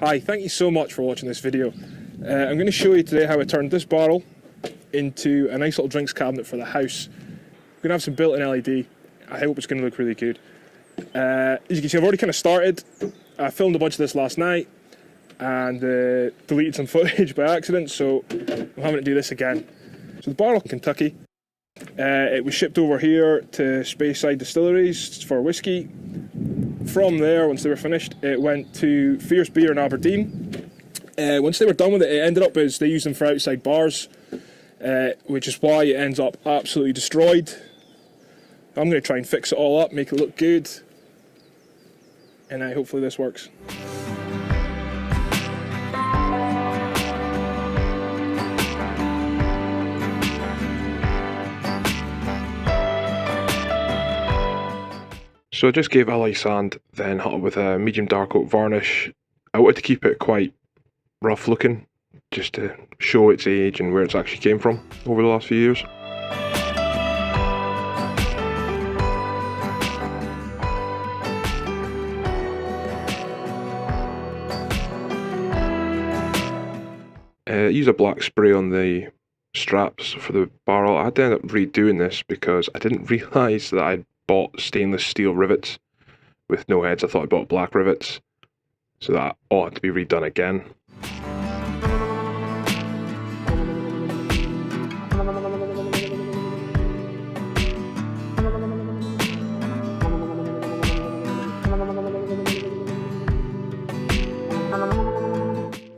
Hi, thank you so much for watching this video. I'm going to show you today how I turned this barrel into a nice little drinks cabinet for the house. We're going to have some built-in LED. I hope it's going to look really good. As you can see, I've already kind of started. I filmed a bunch of this last night and deleted some footage by accident, so I'm having to do this again. So the barrel in Kentucky, it was shipped over here to Spay distilleries for whiskey. From there, once they were finished, it went to Fierce Beer in Aberdeen. Once they were done with it, it ended up as they used them for outside bars, which is why it ends up absolutely destroyed. I'm going to try and fix it all up, make it look good, and hopefully this works. So I just gave alloy sand, then hit it with a medium dark oak varnish. I wanted to keep it quite rough looking, just to show its age and where it's actually came from over the last few years. Use a black spray on the straps for the barrel. I had to end up redoing this because I didn't realise that I'd bought stainless steel rivets with no heads. I thought I bought black rivets, so that ought to be redone again.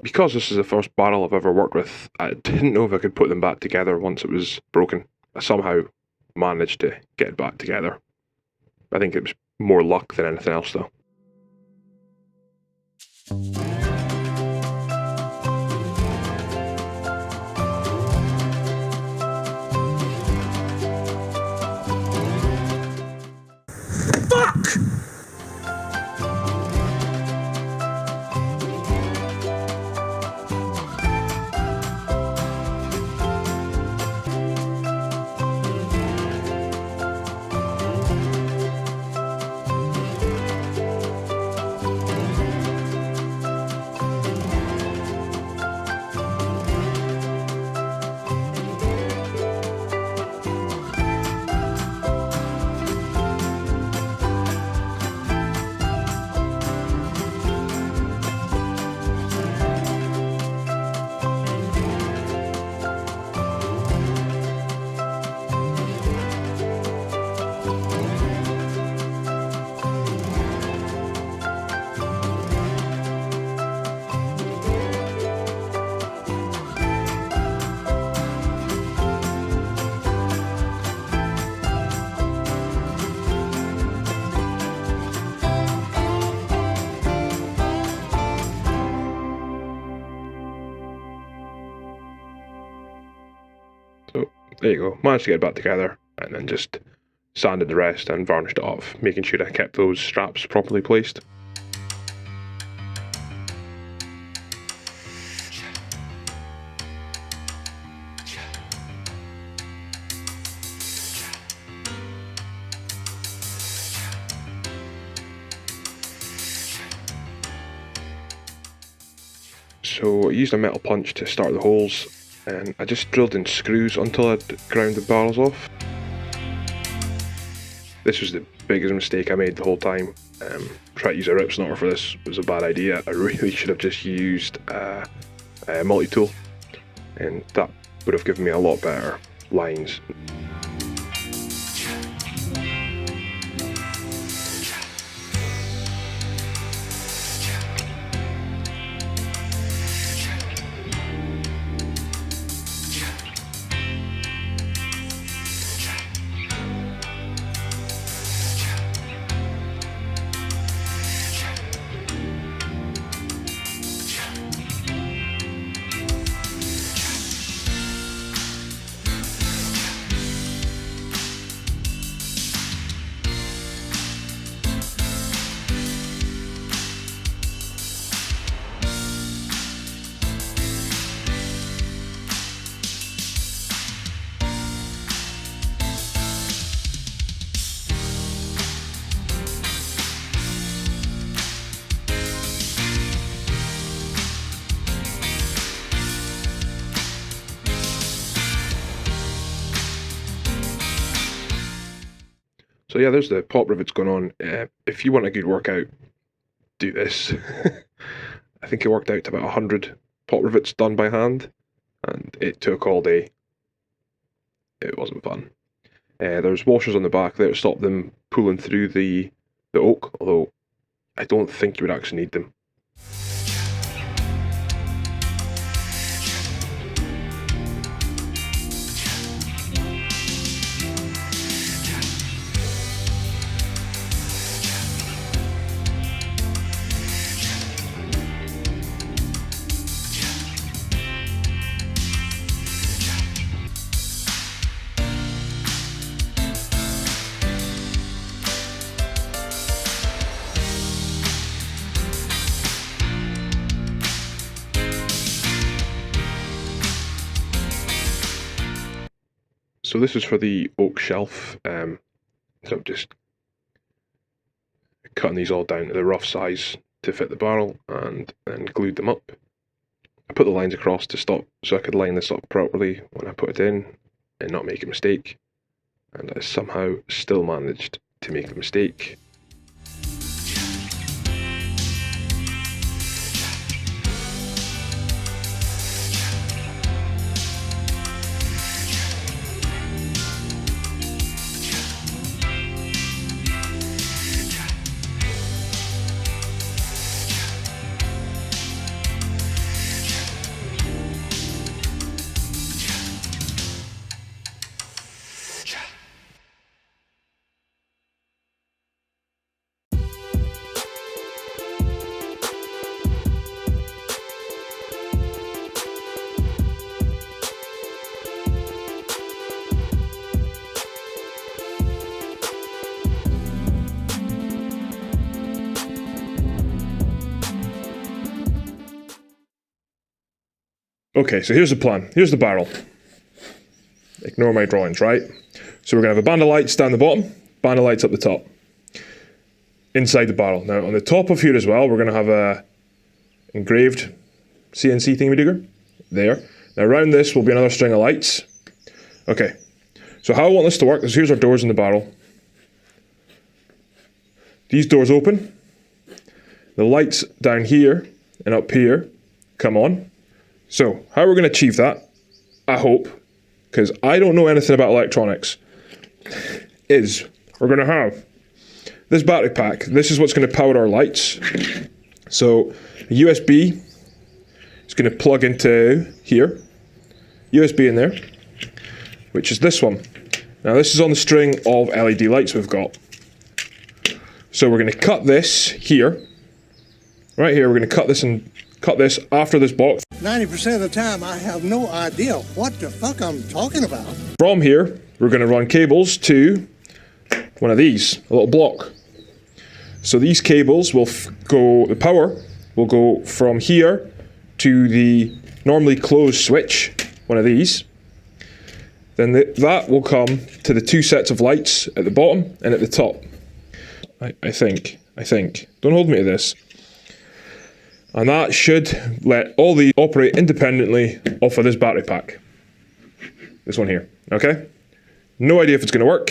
Because this is the first barrel I've ever worked with, I didn't know if I could put them back together once it was broken. I somehow managed to get it back together. I think it was more luck than anything else though. Fuck! So there you go, managed to get it back together and then just sanded the rest and varnished it off, making sure I kept those straps properly placed. So I used a metal punch to start the holes, and I just drilled in screws until I'd ground the barrels off. This was the biggest mistake I made the whole time. Trying to use a rip snorter for this was a bad idea. I really should have just used a multi-tool, and that would have given me a lot better lines. So yeah, there's the pop rivets going on. If you want a good workout, do this. I think it worked out to about 100 pop rivets done by hand, and it took all day. It wasn't fun. There's washers on the back there to stop them pulling through the oak, although I don't think you would actually need them. So this is for the oak shelf, so I'm just cutting these all down to the rough size to fit the barrel and then glued them up. I put the lines across to stop, so I could line this up properly when I put it in and not make a mistake, and I somehow still managed to make a mistake. Okay, so here's the plan. Here's the barrel. Ignore my drawings, right? So we're going to have a band of lights down the bottom, band of lights up the top. Inside the barrel. Now on the top of here as well, we're going to have a engraved CNC thingamajigger. There. Now around this will be another string of lights. Okay, so how I want this to work is here's our doors in the barrel. These doors open. The lights down here and up here come on. So, how we're going to achieve that, I hope, because I don't know anything about electronics, is we're going to have this battery pack. This is what's going to power our lights. So, a USB is going to plug into here, USB in there, which is this one. Now, this is on the string of LED lights we've got. So, we're going to cut this here, right here, we're going to cut this and cut this after this box. 90% of the time, I have no idea what the fuck I'm talking about. From here, we're going to run cables to one of these, a little block. So these cables will go, the power will go from here to the normally closed switch, one of these. Then that will come to the two sets of lights at the bottom and at the top. I think. Don't hold me to this. And that should let all these operate independently off of this battery pack. This one here, okay? No idea if it's gonna work,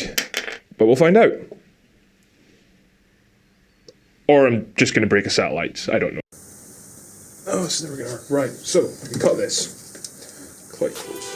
but we'll find out. Or I'm just gonna break a set of lights, I don't know. Oh, it's never gonna work. Right, so I can cut this quite close.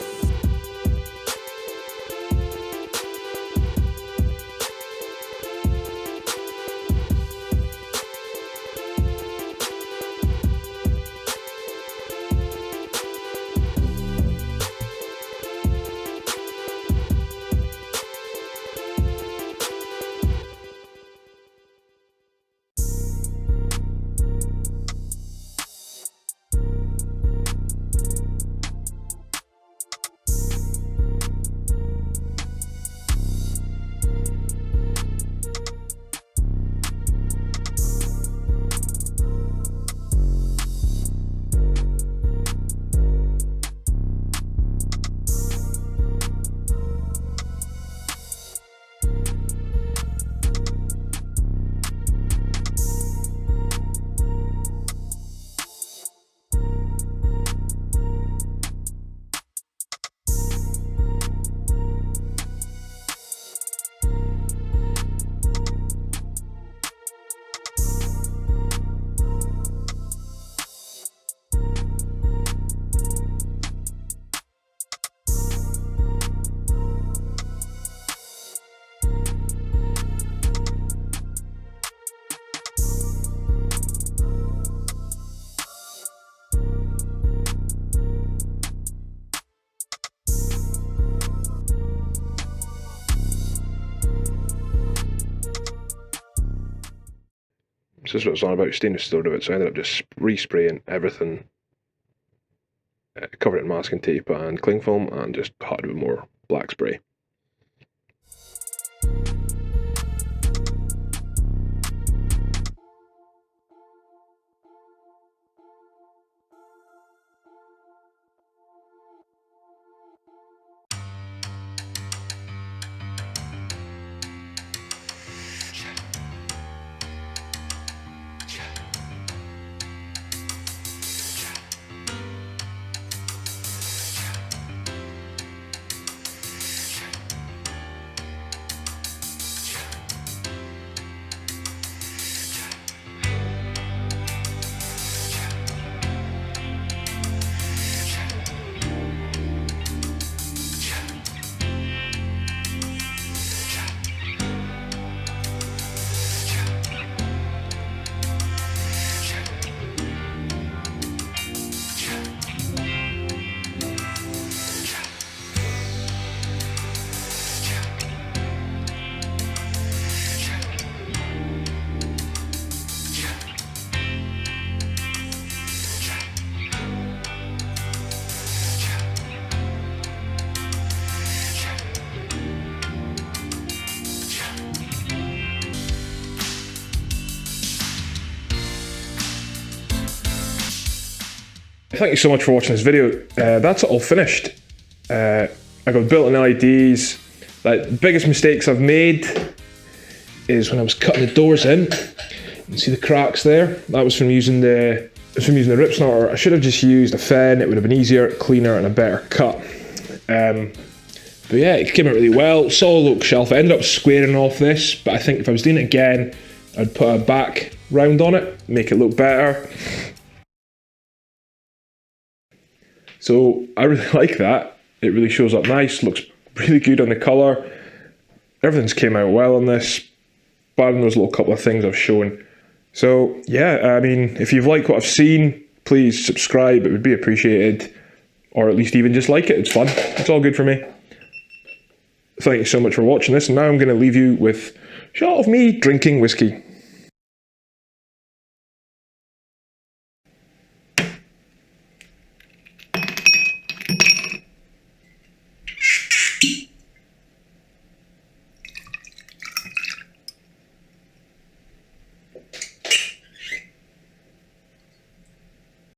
So this is what it's on about, stainless steel rivets. So I ended up just respraying everything, covered it in masking tape and cling film, and just hot with more black spray. Thank you so much for watching this video. That's it all finished. I got built-in LEDs. The biggest mistakes I've made is when I was cutting the doors in. You can see the cracks there. That was from using the rip snorter. I should have just used a fen. It would have been easier, cleaner, and a better cut. But yeah, it came out really well. Solid oak shelf. I ended up squaring off this, but I think if I was doing it again, I'd put a back round on it, make it look better. So I really like that. It really shows up nice, looks really good on the colour. Everything's came out well on this, barring those little couple of things I've shown. So yeah, I mean, if you've liked what I've seen, please subscribe, it would be appreciated. Or at least even just like it, it's fun. It's all good for me. Thank you so much for watching this, and now I'm going to leave you with a shot of me drinking whiskey.